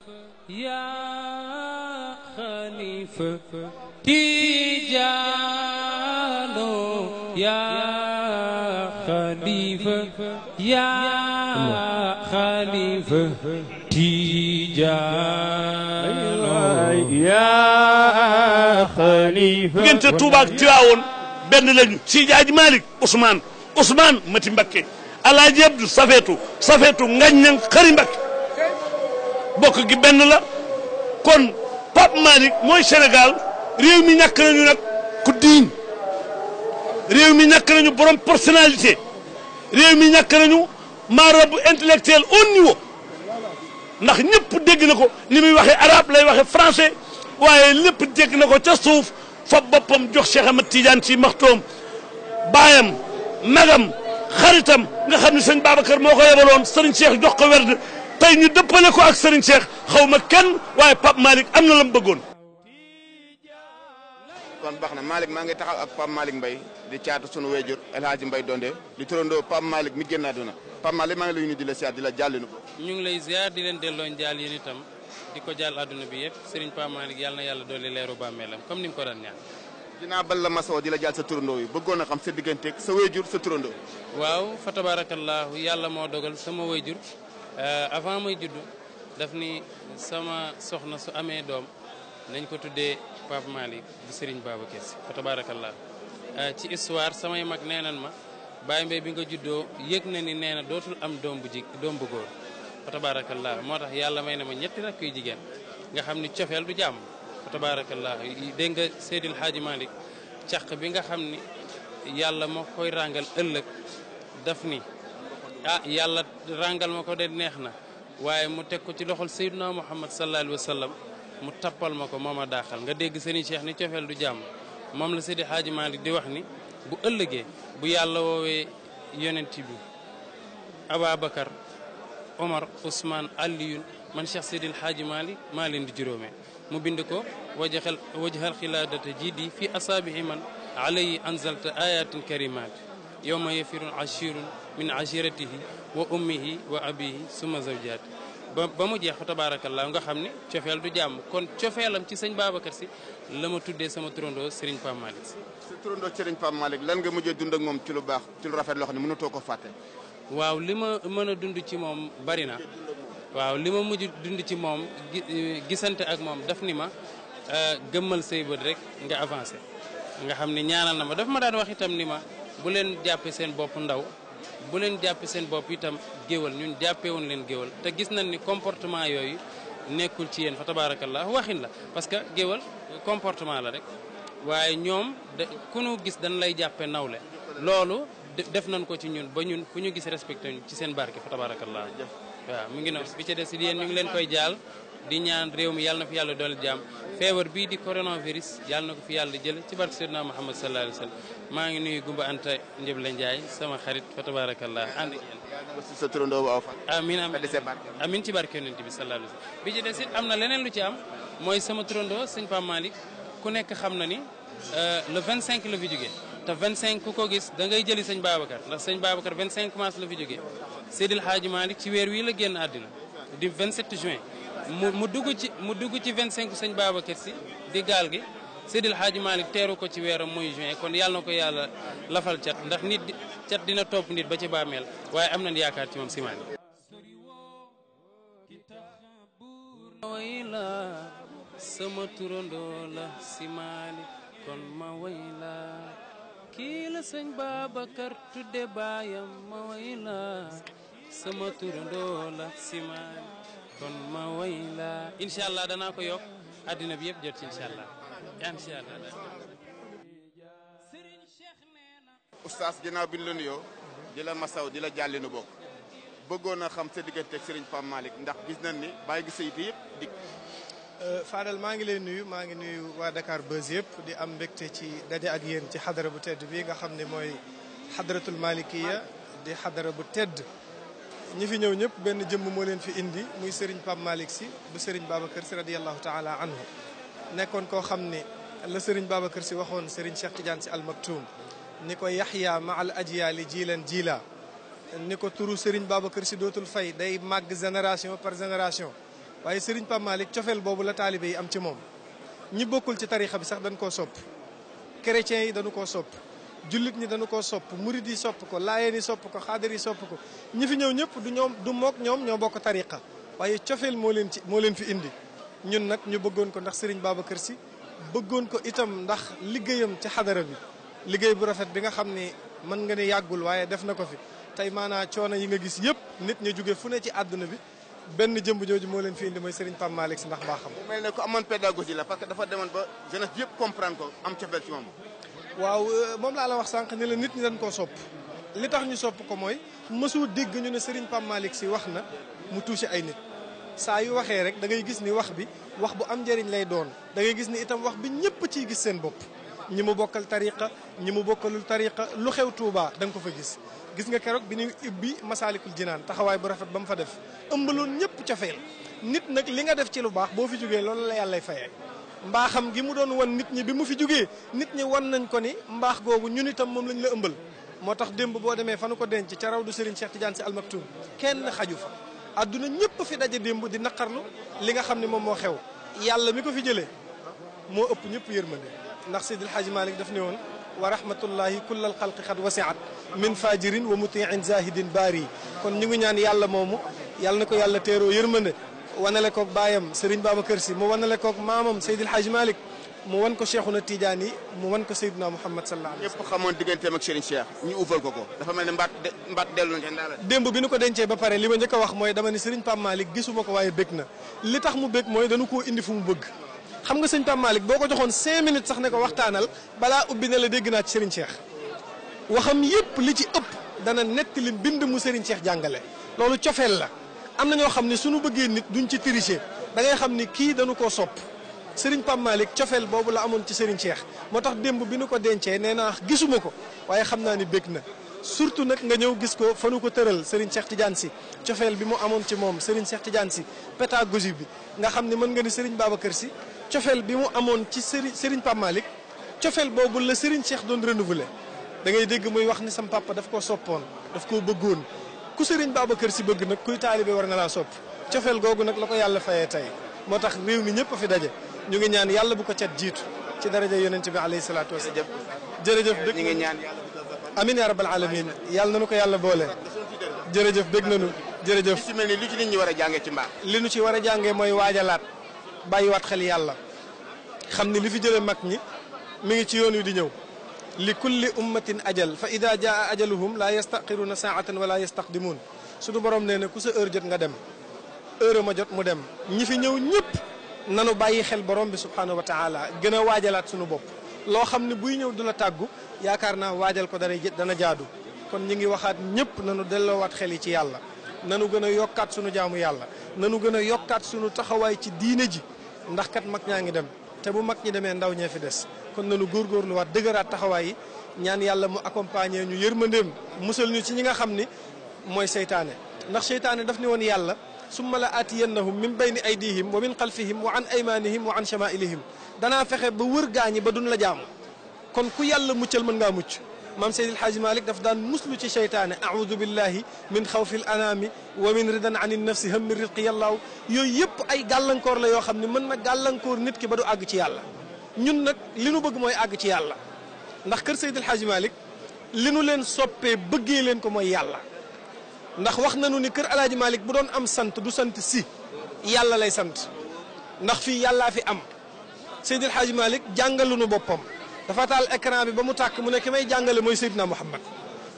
yaa xalifa Tijaano yaa xalifa Tijaano yaa xalifa. diggante Touba ak Tiwaawoon benn lañu. Seydi Hadji Malick Ousmane Mati Mbakke Alaaji Abdu Safeetu Ngaññang Xari Mbakke bokk gi benn la. kon Pape Malick mooy Sénégal réew mi ñàkk nañu nag ku diiñ réew mi ñàkk nañu borom personnalité réew mi ñàkk nañu marabout intellectuel au niveau ndax ñëpp dégg na ko li muy waxee arabe lay waxee français waaye lépp dégg na ko ca suuf fa boppam jox Cheikh Ahmed Tidiane Sy Maktoum baayam magam xaritam nga xam ne sëñ Babacar moo ko yebaloon Serigne Cheikh jox ko werd tey ñu dëppale ko ak Serigne Cheikh xaw ma kenn waaye Pape Malick am na la mu bëggoon. kon baax na Malick maa ngi taxaw ak Pape Malick Mbaye di caatu sunu wéjur El Hadji Mbaye Donde di turandoo Pape Malick mi génn àdduna Pape Malick maa ngi lay nuyu di la siyaar di la jàllinu ko. ñu ngi lay ziar di leen delloo njaal yéen itam di ko jàll àdduna bi yëpp Serigne Pape Malick yàlla na yàlla dolli leeru bàmmeelam comme ni mu ko daan ñaan. dinaa bal la masoo di la jàll sa turandoo yi bëggoon a xam sa digganteeg sa wéjur sa turandoo. waaw fa tabarakallahu yàlla moo dogal sama wéjur avant may juddu daf ni sama soxna su amee doom nañ ko tuddee Pape Malick bu Serigne Babacar Sy fa tabarakallah ci histoire samay mag nee nan ma Baye Mbaye bi nga juddoo yëg na ni nee na dootul am doom bu góor fa tabarakallah moo tax yàlla may na ma ñetti rakk yu jigéen nga xam ni cofeel du jàmm fa tabarakallah dégg nga Seydil Hadji Malick caq bi nga xam ni yàlla moo koy ràngal ëllëg daf ni yàlla ràngal ma ko de neex na waaye mu teg ko ci loxol Seydina Muhammad sallallahu alayhi wa sallam mu tappal ma ko mooma daaxal nga dégg Serigne Cheikh ni cofeel du jàmm moom la Seydi Hadji Malick di wax ni bu ëllëgee bu yàlla woowee yonent bi Ababacar Omar Ousmane Aliyun man Cheikh Seydil Hadji Malick maa leen di juróomee mu bind ko wajhal xilaadata jidi fi asaabihi man alayhi anzalta ayatin karimat yowma yafirun ashirun min ashiratihi wa ummihi wa abihi suma zawjaati ba mu jeex fa tabarakallah nga xam ni cofeel du jàmm kon cofeelam ci sëñ Babacar Sy la ma tuddee sama turandoo Serigne Pape Malick Sy. sa turandoo Serigne Pape Malick lan nga mujjee dund ak moom ci lu baax ci lu rafet loo xam ne mënatoo ko fàtte. waaw li ma mën a dund ci moom bari na waaw li ma mujj dund ci moom gisante ak moom daf ni ma gëmmal say bët rek nga avancé nga xam ni ñaanal na ma daf ma daan wax itam ni ma bu leen jàppe seen bopp ndaw bu leen jàppe seen bopp itam géwal ñun jàppewoon leen géwal te gis nañ ni comportement yooyu nekkul ci yéen fa tabarakallah waxin la parce que géwal comportement la rek waaye ñoom ku ñu gis dañ lay jàppe nawle loolu def nañ ko ci ñun ba ñun fu ñu gis respecté ñu ci seen barke fa tabarakallah waaw mu ngi noonu bi ci des yéen ñu ngi leen koy jaal di ñaan réew mi yàlla na fi yàlla doole jàmm feebar bii di coronavirus yàlla na ko fi yàlla jële ci barke Seydina Muhammad sallallahu alayhi wa sallam maa ngi nuyu Gumba Anta Njëble Ndiaye sama xarit fa tabarakallah ànd ak yéen sa turandoo bu aw fan. amin amin ci barke yonent bi sallallahu alayhi wa sallam bi ci des it am na leneen lu ci am mooy sama turandoo sëñ Pape Malick ku nekk xam na ni le 25 la fi jógee te 25 ku ko gis da ngay jëli sëñ Babacar ndax sëñ Babacar 25 mars la fi jógee Seydil Hadji Malick ci weer wii la génn àddina di 27 juin mu dugg ci 25 sëñ Babacar Sy di gaal gi Seydil Hadji Malick teeru ko ci weeram muy juin kon yàlla na ko yàlla lafal cat ndax nit cat dina topp nit ba ci bàmmeel waaye am nañ yaakaar ci moom si Malick wayla sama turandoo la si Malick kon ma wayla kii la sëñ Babacar tudde baayam ma wayla sama turandoo la si Malick kon ma wayla incha allah danaa ko yokk àddina bi yëpp jot ci incha allah incha allah. oustaz ginnaaw bi ñu la nuyoo di la masaw di la jàlli nu bokk bëggoon a xam sa diggante ak Serigne Pape Malick ndax gis nañ ni bàyyi gi saytu yëpp dikk. Fadel maa ngi lay nuyu maa ngi nuyu waa Dakar Buzz yëpp di am mbégte ci daje ak yéen ci xadara bu tedd bi nga xam ne mooy xadaratul malikiya di xadara bu tedd ñi fi ñëw ñëpp benn jëmm moo leen fi indi muy Serigne Pape Malick Sy bu Serigne Babacar Sy radiyallahu taala anhu nekkoon koo xam ne la Serigne Babacar Sy waxoon Serigne Cheikh Tidiane Sy Al Maktoum ni ko yaxya ma al ajyaali jiilan jiila ni ko turu Serigne Babacar Sy dootul fay day màgg génération par génération waaye Serigne Pape Malick cofeel boobu la taalibe yi am ci moom ñi bokkul ci tarixa bi sax dañ koo sopp chrétiens yi dañu koo sopp jullit ñi dañu koo sopp murid yi sopp ko laayeen yi sopp ko xaadir yi sopp ko ñi fi ñëw ñëpp du mook ñoom ñoo bokk tariqa waaye cofeel moo leen fi indi ñun nag ñu bëggoon ko ndax Serigne Babacar Sy bëggoon ko itam ndax liggéeyam ci xadara bi liggéey bu rafet bi nga xam ni mën nga ne yàggul waaye def na ko fi tey maanaa coono yi nga gis yëpp nit ñi jóge fu ne ci àdduna bi benn jëmb jooju moo leen fi indi mooy Serigne Pape Malick Sy ndax baaxam. mu mel ne ku amoon pédagogie la parce que dafa demoon ba jeunesse bi yëpp comprendre ko am cofeel ci moom. waaw moom laa la wax sànq ne la nit ñi dañ koo sopp li tax ñu sopp ko mooy mësoo dégg ñu ne Serigne Pape Malick Sy wax na mu touché ay nit saa yu waxee rek da ngay gis ni wax bi wax bu am njëriñ lay doon da ngay gis ni itam wax bi ñëpp ciy gis seen bopp ñi mu bokkal tariqa ñi mu bokkalul tariqa lu xew Touba da nga ko fa gis nga keroog bi ñuy ubbi Masaalikul Jinaan taxawaay bu rafet ba mu fa def ëmbaloon ñëpp cofeel nit nag li nga def ci lu baax boo fi jógee loolu la yàllay fayee mbaaxam gi mu doon wan nit ñi bi mu fi jógee nit ñi wan nañ ko ni mbaax googu ñun itam moom lañ la ëmbal moo tax démb boo demee fanu ko denc ca raw du Serigne Cheikh Tidiane Sy Al Maktoum kenn xaju fa adduna ñëpp fi daje démb di naqarlu li nga xam ne moom moo xew yàlla mi ko fi jëlee moo ëpp ñëpp yërmande ndax Seydil Hadji Malick daf ne woon wa rahmatullahi kullal xalqi xad wasiat min fajirin wa mutiin zahidin baari kon ñu ngi ñaan yàlla moomu yàlla na ko yàlla teeroo yërmande wanale koog baayam Serigne Babacar Sy mu wanale koog maamam Seydil Hadji Malick mu wan ko Cheikhuna Tidiane yi mu wan ko Seydina Mouhamed sallallahu alayhi wa sallam. ñëpp xamoon digganteem ak Serigne Cheikh ñu uufal ko dafa mel ne mbaat dellu ngeen daal. démb bi nu ko dencee ba pare li ma njëkk a wax mooy dama ni Serigne Pape Malick gisuma ko waaye bég na li tax mu bég mooy dañu koo indi fu mu bëgg xam nga Serigne Pape Malick boo ko joxoon 5 minutes sax ne ko waxtaanal balaa ubbi ne la dégg naa ci Serigne Cheikh waxam yëpp li ci ëpp dana nettali mbind mu Serigne Cheikh jàngale loolu cofeel la am na ñoo xam ne suñu bëggee nit duñ ci tricher da ngay xam ni kii dañu koo sopp Serigne Pape Malick cofeel boobu la amoon ci Serigne Cheikh moo tax démb bi nu ko dencee nee naa gisuma ko waaye xam naa ni bég na surtout nag nga ñëw gis ko fa nu ko tëral Serigne Cheikh Tidiane Sy cofeel bi mu amoon ci moom Serigne Cheikh Tidiane Sy pédagogie bi nga xam ne mën nga ni Serigne Babacar Sy cofeel bi mu amoon ci Serigne Pape Malick cofeel boobu la Serigne Cheikh doon renouveler da ngay dégg muy wax ni sam papa daf koo soppoon daf koo bëggoon ku Serigne Babacar Sy bëgg nag kuy taalibe war na laa sopp cofeel googu nag la ko yàlla fayee tey moo tax réew mi ñëpp a fi daje ñu ngi ñaan yàlla bu ko cat jiitu ci daraja yonent bi alayhi salaatu wasalaam jërëjëf dëgg ñu ngi ñaan yàlla bu ko amin ya rabbal alamin yàlla nanu ko yàlla boole jërëjëf dégg nañu jërëjëf ci mel ni li ci nit ñi war a jàngee ci mbaax li nu ci war a jàngee mooy waajalaat bàyyiwaat xel yàlla xam ni li fi jële mag ñi mi ngi ci yoon wi di ñëw li kulli ummatin ajal fa ida jaa ajaluhum la yastaqiruna saatan wala yastaqdimun suñu borom nee na ku sa heure jot nga dem heure ma jot mu dem ñi fi ñëw ñëpp nanu bàyyi xel borom bi subhanahu wa taala gën a waajalaat suñu bopp loo xam ne buy ñëw du la tàggu yaakaar naa waajal ko dana jaadu kon ñi ngi waxaat ñëpp nanu delloowaat xel yi ci yàlla nanu gën a yokkaat suñu jaamu yàlla nanu gën a yokkaat suñu taxawaay ci diine ji ndax kat mag ñaa ngi dem te bu mag ñi demee ndaw ñee fi des kon nanu góorgóorluwaat dëgëraat taxawaay yi ñaan yàlla mu accompagner ñu yërmandeem musal ñu ci ñi nga xam ni mooy seytaane ndax seytaane daf ni woon yàlla summa la aatiyannahum min bayni aydihim wa min xalfihim wa an aymanihim wa an chamailihim danaa fexe ba wër gaañi ba duñ la jaamu kon ku yàlla muccal mën ngaa mucc maam Seydil Hadji Malick daf daan muslu ci seytaane audu billahi min xawfi l anaami wa min ridan an nafsi hammi ridqi yàllaaw yooyu yëpp ay gàllankoor la yoo xam ne mën na gàllankoor nit ki ba du àgg ci yàlla ñun nag li nu bëgg mooy àgg ci yàlla ndax kër Seydil Hadji Malick li nu leen soppee bëggee leen ko mooy yàlla ndax wax nañu ni kër Alaaji Malick bu doon am sant du sant si yàlla lay sant ndax fii yàllaa fi am Seydil Hadji Malick jàngaluñu boppam dafa taal écran bi ba mu tàkk mu ne ki may jàngale mooy Seydina Mouhamed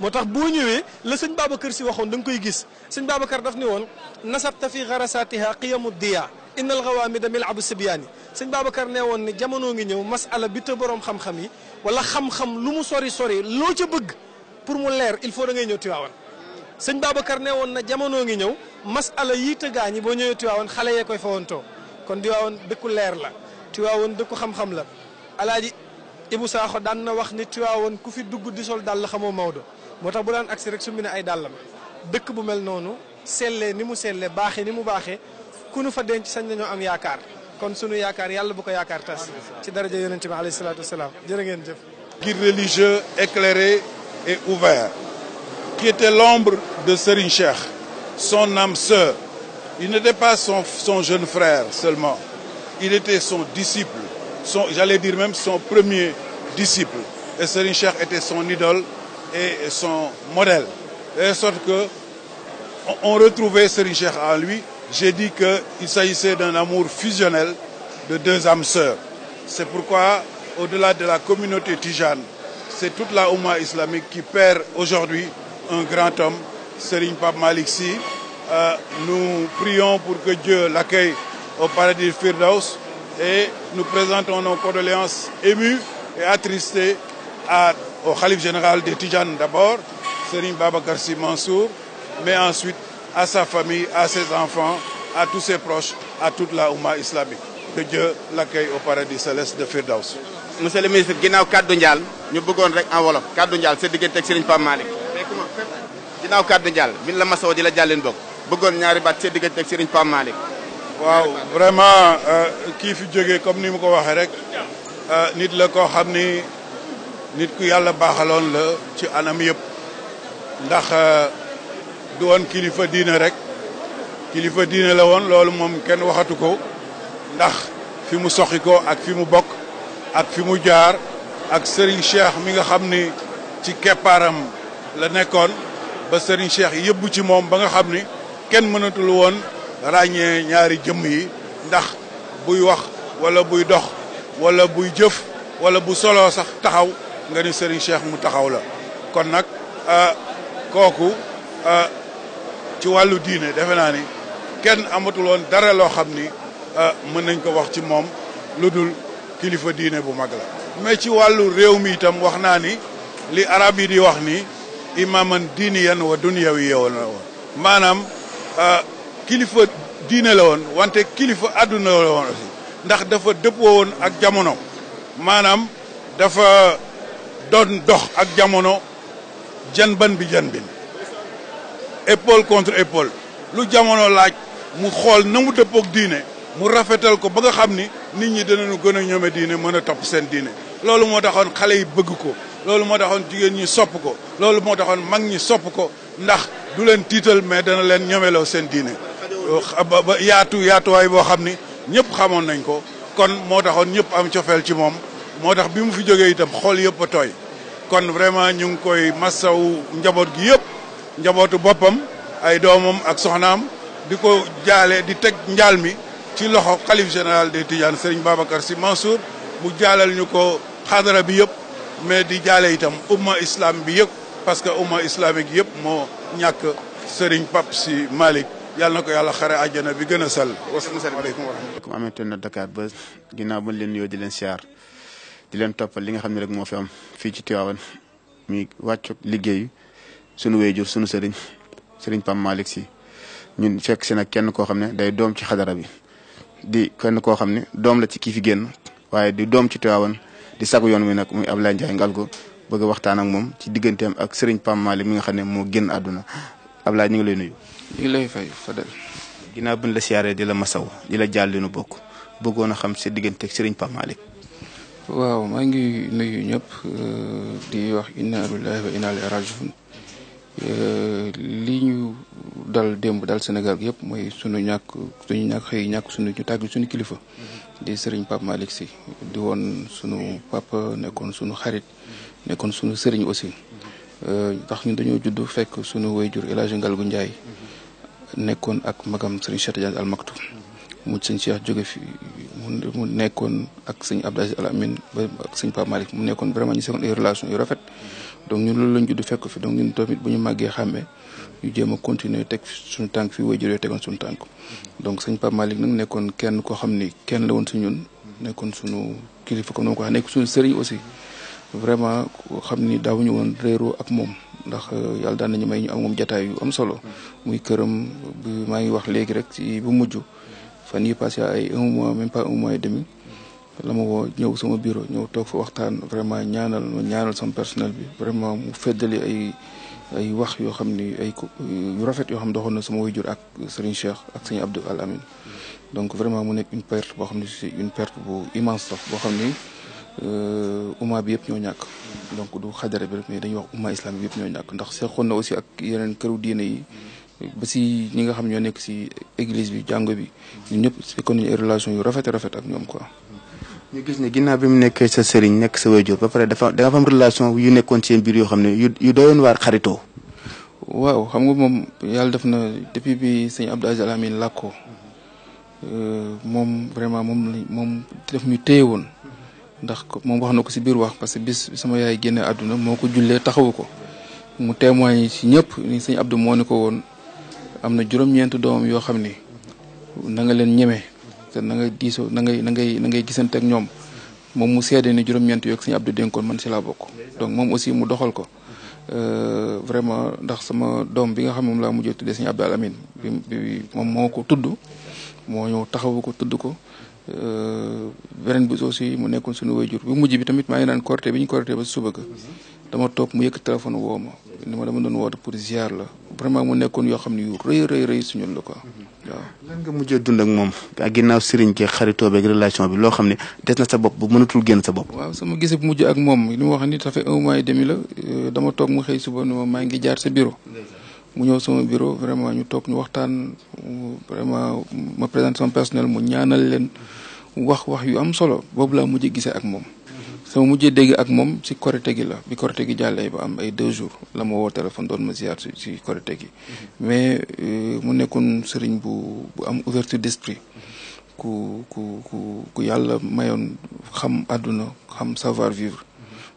moo tax boo ñëwee la sëñ Babacar Sy waxoon da nga koy gis sëñ Babacar daf ni woon nasabta fi garasatiha qiyamu diya innal gawaamida milabu sibyaani sëñ Babacar nee woon ni jamono ngi ñëw masala bi te boroom xam-xam yi wala xam-xam lu mu sori sori loo ca bëgg pour mu leer il faut da ngay ñëw Tiwaawan sëñ Babacar nee woon na jamono ngi ñëw masala yii tëggaa ñi boo ñëwee Tiwaawan xale yee koy fawantoo kon Tiwaawan dëkku leer la Tiwaawan dëkku xam-xam la alaaji Ibu Saaxo daan na wax ni Tiwaawan ku fi dugg di sol dàll xamoo Maodo moo tax bu daan agsi rek su mu ne ay dàllam dëkk bu mel noonu sellee ni mu sellee baaxee ni mu baaxee ku nu fa denc sañ nañoo am yaakaar kon sunu yaakaar yàlla bu ko yaakaar tas ci daraja yonent bi alayhi salaatu wasalaam jërë ngeen jëf. Guide religieux éclairé et ouvert qui était l'ombre de Serigne Cheikh, son âme sœur, Il n'était pas son jeune frère seulement, il était son disciple, j'allais dire même son premier disciple. Et Serigne Cheikh était son idole et son modèle. De sorte que on retrouvait Serigne Cheikh en lui. J'ai dit qu'il s'agissait d'un amour fusionnel de deux âmes sœurs. C'est pourquoi, au-delà de la communauté tijane, c'est toute la Oumma islamique qui perd aujourd'hui un grand homme, Serigne Pape Malick Sy. Nous prions pour que Dieu l'accueille au paradis Firdaus et nous présentons nos condoléances émues et attristées au khalife général des Tijanes d'abord, Serigne Babacar Sy Mansour, mais ensuite à sa famille, à ses enfants, à tous ses proches, à toute la Oumma islamique. Que Dieu l'accueille au paradis céleste de Firdaus. Monsieur le ministre ginnaaw kaddu njaal ñu bëggoon rek en wolof kaddu njaal sa diggante ak Serigne Pape Malick. ginnaaw kaddu njaal bi la masaw di la jàlleen bokk bëggoon ñaari baat sa diggante ak Serigne Pape Malick. waaw vraiment kii fi jógee comme ni mu ko waxee rek nit la koo xam ni nit ku yàlla baaxaloon la ci anam yëpp ndax du woon kilifa diine rek kilifa diine la woon loolu moom kenn waxatu ko ndax fi mu soxi ko ak fi mu bokk ak fi mu jaar ak Serigne Cheikh mi nga xam ni ci keppaaram la nekkoon ba Serigne Cheikh yëbbu ci moom ba nga xam ni kenn mënatul woon ràññee ñaari jëmm yi ndax buy wax wala buy dox wala buy jëf wala bu solo sax taxaw nga ni Serigne Cheikh mu taxaw la kon nag kooku ci wàllu diine defe naa ni kenn amatul woon dara loo xam ni mën nañ ko wax ci moom lu dul kilifa diine bu mag la mais ci wàllu réew mi itam wax naa ni li arab yi di wax ni imaman diiniyan wa dunyawi yow la woon maanaam kilifa diine la woon wante kilifa àdduna la woon aussi ndax dafa dëppoo woon ak jamono maanaam dafa doon dox ak jamono janban bi janbin épaule contre épaule lu jamono laaj mu xool na mu dëppook diine mu rafetal ko ba nga xam ni nit ñi dinañu gën a ñome diine mën a topp seen diine loolu moo taxoon xale yi bëgg ko loolu moo taxoon jigéen ñi sopp ko loolu moo taxoon mag ñi sopp ko ndax du leen tiital mais dana leen ñomeloo seen diine ba yaatuwaay boo xam ni ñëpp xamoon nañ ko kon moo taxoon ñëpp am cofeel ci moom moo tax bi mu fi jógee itam xol yëpp a tooy kon vraiment ñu ngi koy massaw njaboot gi yëpp njabootu boppam ay doomam ak soxnaam di ko jaale di teg njaal mi ci loxo xalif général des Tidianes Serigne Babacar Sy Mansour mu jaalal ñu ko xadara bi yëpp mais di jaale itam umma islam bi yëpp parce que umma islamique yëpp moo ñàkk Serigne Pape Sy Malick yàlla na ko yàlla xare àjjana bi gën a sell. wasalaamaaleykum wa rahmatulah. amante na Dakar Buzz ginnaaw ba leen nuyoo di leen siyaar di leen toppal li nga xam ne rek moo fi am fii ci Tivaouane muy wàccu liggéeyu sunu wéyjur sunu Serigne Pape Malick Sy ñun fekk si nag kenn koo xam ne day doom ci xadara bi di kenn koo xam ne doom la ci kii fi génn waaye di doom ci Tivaouane di sagu yoon wi nag muy Ablaye Ndiaye Ngalgou bëgg a waxtaan ak moom ci digganteem ak Serigne Pape Malick mi nga xam ne moo génn àdduna Ablaye ñu ngi lay nuyu. ñu ngi lay fay Fadel. ginnaaw bi ñu la siyaaree di la masaw di la jàll li nu bokk bëggoon a xam sa diggante ak Serigne Pape Malick. waaw maa ngi nuyu ñëpp di wax inna lillahi wa inna ilayhi rajiun li ñu dal démb dal Sénégal gi yëpp mooy suñu ñàkk suñu ñu tàgg suñu kilifa di Serigne Pape Malick Sy di woon suñu papa nekkoon suñu xarit nekkoon suñu sëriñ aussi ndax ñun dañoo judd fekk suñu wayjur El Hadj Ngalgou Ndiaye nekkoon ak magam Serigne Cheikh Tidiane Al Maktoum mu sëñ Cheikh jóge fi mu nekkoon ak sëñ Abdou Aziz Al Amin ba ak sëñ Pape Malick mu nekkoon vraiment ñu seqoon ay relation yu rafet donc ñun loolu lañ judd fekk fi donc ñun tamit bu ñu màggee xàmmee ñu jéem a continuer teg suñu tànk fi wayjur yoo tegoon suñu tànk donc sëñ Pape Malick nag nekkoon kenn koo xam ni kenn la woon si ñun nekkoon suñu kilifa comme ni ma ko waxee nekk suñu sëriñ aussi vraiment xam ni daawuñu woon réeroo ak moom ndax yàlla daan nañu may ñu am moom jataay yu am solo muy këram bi maa ngi wax léegi rek ci bu mujj fan yi passé ay un mois même pas un mois et demi la ma woo ñëw sama bureau ñëw toog fa waxtaan vraiment ñaanal sama personnel bi vraiment mu feddali ay wax yoo xam ni yu rafet yoo xam ne doxoon na sama waajur ak Serigne Cheikh ak Serigne Abdou Al Amin donc vraiment mu nekk une perte boo xam ne c'est une perte bu immense sax boo xam ni umma bi yëpp ñoo ñàkk donc du xadara bi rek mais dañuy wax umma islam bi yëpp ñoo ñàkk ndax seexoon na aussi ak yeneen këru diine yi ba si ñi nga xam ñoo nekk si église bi jàngo bi ñun ñëpp c'est kon ay relation yu rafet ak ñoom quoi. ñu gis ne ginnaaw bi mu nekkee sa sëriñ nekk sa waajur ba pare da nga am relation yu nekkoon seen biir yoo xam ne yu doyoon waar xaritoo. waaw xam nga moom yàlla def na depuis bi sëñ Abdou Aziz Al Amine làkkoo moom vraiment moom daf ñu téye woon ndax moom wax na ko si biir wax parce que bis sama yaay génne àdduna moo ko jullee taxawu ko mu témoigné si ñëpp ni sëñ Abdou moo ne ko woon am na juróom-ñeent doomam yoo xam ni na nga leen ñeme te na nga diisoo na ngay gisante ak ñoom moom mu seede ni juróom-ñeent yooyu sëñ Abdou dénkoon man si laa bokk donc moom aussi mu doxal ko vraiment ndax sama doom bi nga xam moom laa mujjee tuddee sëñ Abdou Al Amine bi moom moo ko tudd moo ñëw taxawu ko tudd ko beneen bi aussi mu nekkoon suñu waajur bu mujj bi tamit maa ngi naan Korité bi ñu Korité ba suba ga dama toog mu yëkk téléphone woo ma ni ma dama doon woote pour ziar la vraiment mu nekkoon yoo xam ne yu rëy suñu la quoi waaw. lan nga mujjee dund ak moom ak ginnaaw sëriñ ke xaritoo beeg relation bi loo xam ne des na sa bopp bu mënatul génn sa bopp. waaw sama gisee bu mujj ak moom li ma wax ni ça fait 1 mois et demi la dama toog mu xëy suba ni ma maa ngi jaar sa bureau. mu ñëw sama bureau vraiment ñu toog ñu waxtaan vraiment ma présente sama personnel mu ñaanal leen wax yu am solo boobu laa mujjee gisee ak moom. sama mujjee dégg ak moom si Korité gi la bi Korité gi jàllee ba am ay 2 jours la ma woo téléphone doon ma ziar si Korité gi mais mu nekkoon sëriñ bu am ouverture d'esprit ku yàlla mayoon xam àdduna xam savoir vivre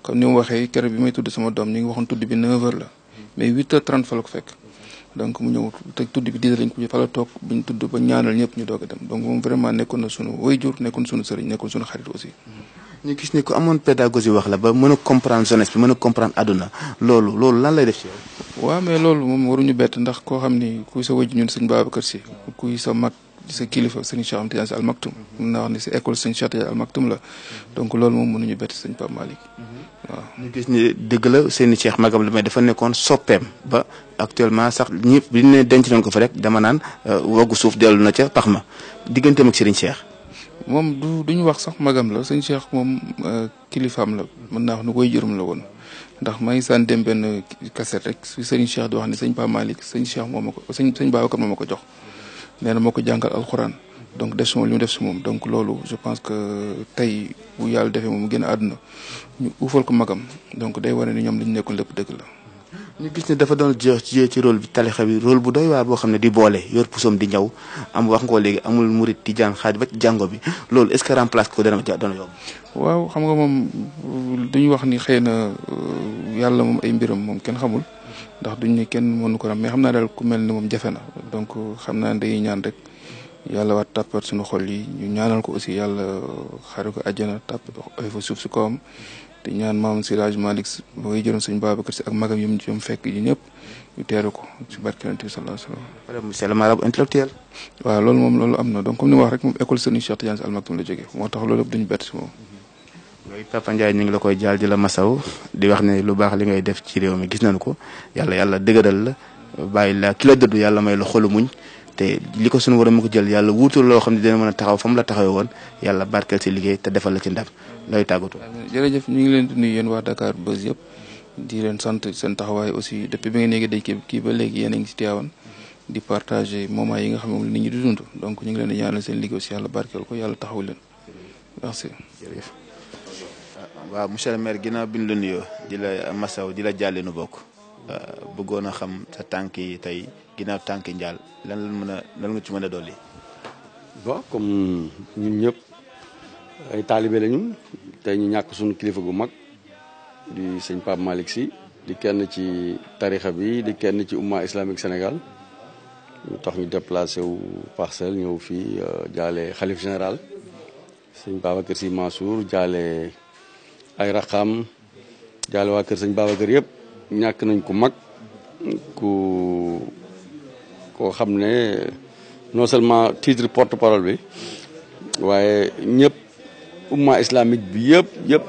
comme ni mu waxee keroog bi may tudd sama doom ñu ngi waxoon tudd bi 9h la mais 8h30 fa la ko fekk donc mu ñëw te tudd bi 10h lañ ko fa la toog bu ñu tudd ba ñaanal ñëpp ñu doog a dem donc moom vraiment nekkoon na sunu waajur nekkoon sunu sëriñ nekkoon sunu xarit aussi. ñu gis ne ko amoon pédagogie wax la ba mën a comprendre jeunesse bi mën a comprendre àdduna loolu lan lay def ci yow. waaw mais loolu moom waruñu bett ndax koo xam ni kuy sa wëj ñun sëñ Babacar Si kuy sa mag di sa kilifa sëñ Cheikh Tidiane Sy Al Maktoum mën naa wax ni si école sëñ Cheikh Tidiane Al Maktoum la donc loolu moom mënuñu bett sëñ Pape Malick waaw. ñu gis ni dëgg la seeni Cheikh magam la mais dafa nekkoon soppeem ba actuellement sax ñëpp bi ñu ne denc nañ ko fa rek dama naan waggu suuf dellu na ca pax ma digganteem ak Serigne Cheikh. moom duñu wax sax magam la sëñ Cheikh moom kilifaam la mën naa wax nu koy jërëm la woon ndax maa ngi saan dem benn cassette rek su sëñ Cheikh di wax ne sëñ Pape Malick sëñ Cheikh moo ma ko sëñ Babacar moo ma ko jox nee na moo ko jàngal alxuraan donc def si moom li mu def si moom donc loolu je pense que tey bu yàlla defee moom mu génn àdduna ñu uufal ko magam donc day wane ni ñoom li ñu nekkoon lépp dëgg la. ñu gis ne dafa doon jouer ci rôle bi tarixa bi rôle bu doy waar boo xam ne di boole yor pusoom di ñaw am wax nga ko léegi amul murit tijaan xaaj ba ci jàngo bi loolu est-ce que remplace ko dana yomb. waaw xam nga moom duñu wax ni xëy na yàlla moom ay mbiram moom kenn xamul ndax duñ ne kenn mënu ko ram mais xam naa daal ku mel ni moom jafe na donc xam naa dañuy ñaan rek yàlla waat tàppat suñu xol yi ñu ñaanal ko aussi yàlla xare ko àjjana tàpp ay fa suuf si kawam te ñaan maam si Hadj Malick booy jëloon sëñ Babacar Si ak magam yum fekk yi ñëpp ñu teeru ko si barke Yonent bi sallallahu alayhi wa sallam. c'est le marabout intellectuel. waaw loolu am na donc comme ni ma wax rek moom école Serigne Cheikh Tidiane Sy Al Maktoum la jógee moo tax loolu yëpp duñu bett si moom. yooyu Papa Ndiaye ñu ngi la koy jaal di la masaw di wax ne lu baax li ngay def ci réew mi gis nañu ko yàlla dëgëral la bàyyi la ki la dëddu yàlla may la xolu muñ te li ko suñu waroon mu ko jël yàlla wuutul loo xam ne dina mën a taxaw fa mu la taxawee woon yàlla barkeel si liggéey te defal la ci ndam looy tàggatu. jërëjëf ñu ngi leen di nuyu yéen waa Dakar Buzz yëpp di leen sant seen taxawaay aussi depuis bi nga nekk dañ kii ba léegi yéen a ngi si Tivaouane di partager moment yi nga xam ne moom nit ñi di dund donc ñu ngi leen di ñaanal seen liggéey aussi yàlla barkeel ko yàlla taxaw leen merci. jërëjëf. waaw monsieur le maire ginnaaw bi ñu la nuyoo di la masaw di la jàlle nu bokk bëggoon a xam sa tànk yi tey ginnaaw tànk njaal lan nga ci mën a dolli. bon comme ñun ñëpp ay taalibe lañu tey ñu ñàkk suñu kilifa gu mag di sëñ Pape Malick Sy di kenn ci tarixa bi di kenn ci umma islamique Sénégal ñu tax ñu déplacé wu Parcelles ñëw fii jaale xalif général sëñ Babacar Sy Mansour jaale ay raqam jaale waa kër sëñ Babacar yëpp ñàkk nañ ku mag koo xam ne non seulement titre porte-parole bi waaye ñëpp umma islamique bi yëpp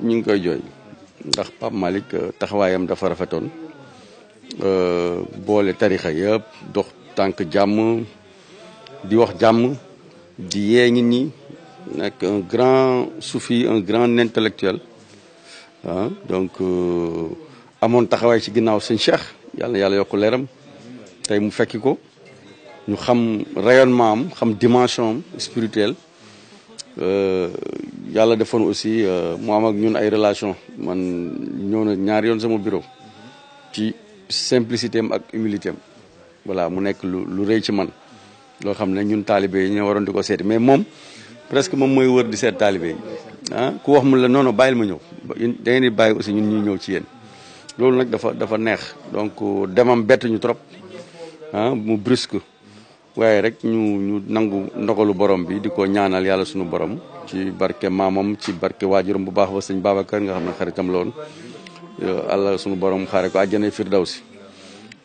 ñu ngi koy jooy ndax Pape Malick taxawaayam dafa rafetoon boole tarixa yëpp dox tànk jàmm di wax jàmm di yee nit ñi nekk un grand soufi un grand intellectuel donc amoon taxawaay ci ginnaaw sëñ Cheikh yàlla yokk leeram tey mu fekki ko ñu xam rayonnement am xam dimension am spirituelle yàlla defoon aussi mu am ak ñun ay relation man ñëw na ñaari yoon sama bureau ci simplicité am ak humilité am voilà mu nekk lu rëy ci man loo xam ne ñun taalibe yi ñoo waroon di ko seeti mais moom presque moom mooy wër di seet taalibe yi ku wax mu la non non bàyyil ma ñëw da ngeen di bàyyi aussi ñun ñuy ñëw ci yéen loolu nag dafa neex donc demam bett ñu trop mu brusque waaye rek ñu nangu ndogalu borom bi di ko ñaanal yàlla sunu borom ci barke maamam ci barke waajuram bu baax ba sëñ Babacar nga xam ne xaritam la woon Allah sunu borom xaare ko àjjana firdawsi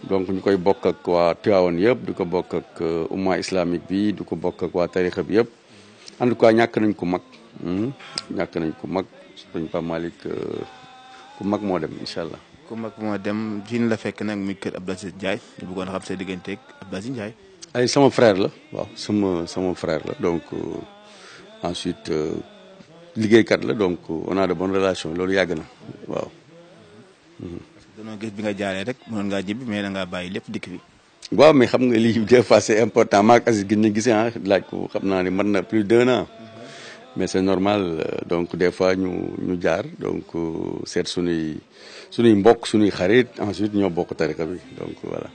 donc ñu koy bokk ak waa Tivaouane yëpp di ko bokk ak umma islamique bi di ko bokk ak waa tarixa bi yëpp en tout cas ñàkk nañ ko mag sëñ Pape Malick ku mag moo dem incha allah. ku mag moo dem fi la fekk nag mi kër Abdou Aziz Ndiaye ñu bëggoon xam sa digganteeg Abdou Aziz Ndiaye. ay sama frère la waaw sama frère la donc ensuite liggéeykat la donc on a de bonnes relations loolu yàgg na waaw. parce que dañoo gis bi nga jaaree rek mënoon ngaa ñibbi mais da ngaa bàyyi lépp dikk bi. waaw mais xam nga lii des fois c'est important maak Aziz gis nañ gisee laaj ko xam naa ne mën na plus d'1 an mais c'est normal donc des fois ñu jaar donc seet suñuy mbokk suñuy xarit ensuite ñoo bokk tariqa bi donc voilà.